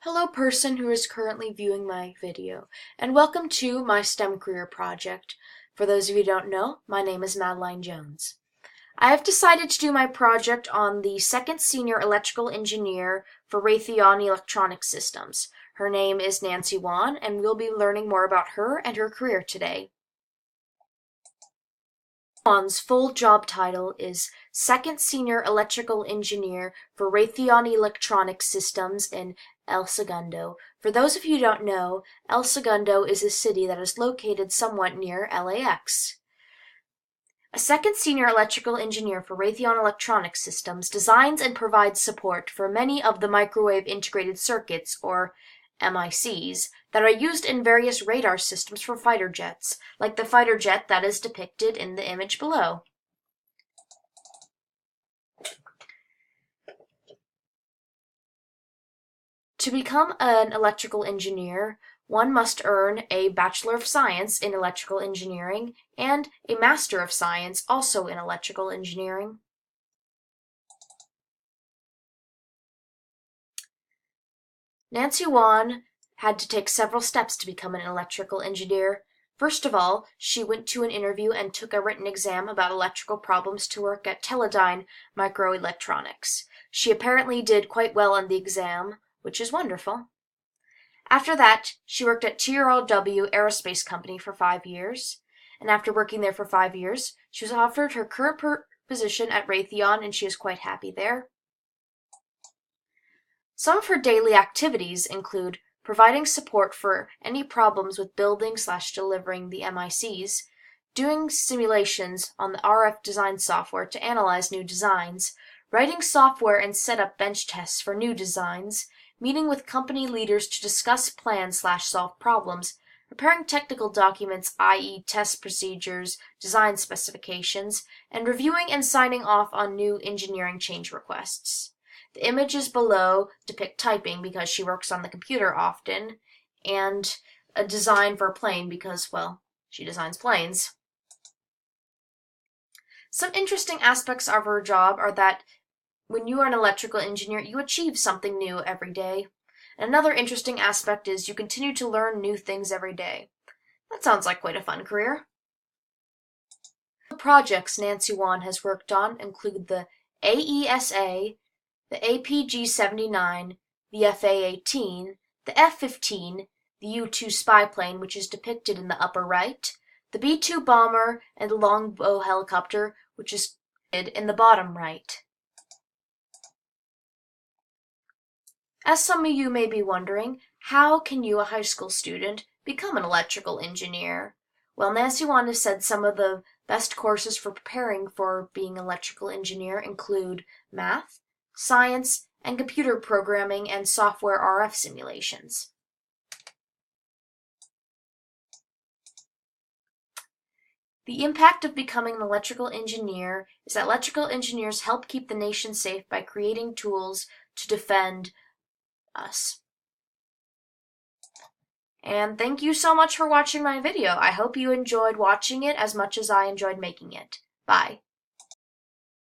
Hello person who is currently viewing my video, and welcome to my STEM career project. For those of you who don't know, my name is Madeline Jones. I have decided to do my project on the second senior electrical engineer for Raytheon Electronic Systems. Her name is Nancy Wan, and we'll be learning more about her and her career today. Wan's full job title is Second Senior Electrical Engineer for Raytheon Electronic Systems in El Segundo. For those of you who don't know, El Segundo is a city that is located somewhat near LAX. A second senior electrical engineer for Raytheon Electronic Systems designs and provides support for many of the microwave integrated circuits, or MICs, that are used in various radar systems for fighter jets, like the fighter jet that is depicted in the image below. To become an electrical engineer, one must earn a Bachelor of Science in Electrical Engineering and a Master of Science also in Electrical Engineering. Nancy Wan had to take several steps to become an electrical engineer. First of all, she went to an interview and took a written exam about electrical problems to work at Teledyne Microelectronics. She apparently did quite well on the exam, which is wonderful. After that, she worked at TRW Aerospace Company for 5 years, and after working there for 5 years, she was offered her current position at Raytheon, and she is quite happy there. Some of her daily activities include providing support for any problems with building/delivering the MICs, doing simulations on the RF design software to analyze new designs, writing software and set up bench tests for new designs, meeting with company leaders to discuss plans/solve problems, preparing technical documents, i.e. test procedures, design specifications, and reviewing and signing off on new engineering change requests. The images below depict typing because she works on the computer often, and a design for a plane because, well, she designs planes. Some interesting aspects of her job are that when you are an electrical engineer, you achieve something new every day. And another interesting aspect is you continue to learn new things every day. That sounds like quite a fun career. The projects Nancy Wan has worked on include the AESA, the APG-79, the FA-18, the F-15, the U-2 spy plane, which is depicted in the upper right, the B-2 bomber, and the Longbow helicopter, which is depicted in the bottom right. As some of you may be wondering, how can you, a high school student, become an electrical engineer? Well, Nancy Wan has said some of the best courses for preparing for being an electrical engineer include math, science, and computer programming and software RF simulations. The impact of becoming an electrical engineer is that electrical engineers help keep the nation safe by creating tools to defend us. And thank you so much for watching my video. I hope you enjoyed watching it as much as I enjoyed making it. Bye.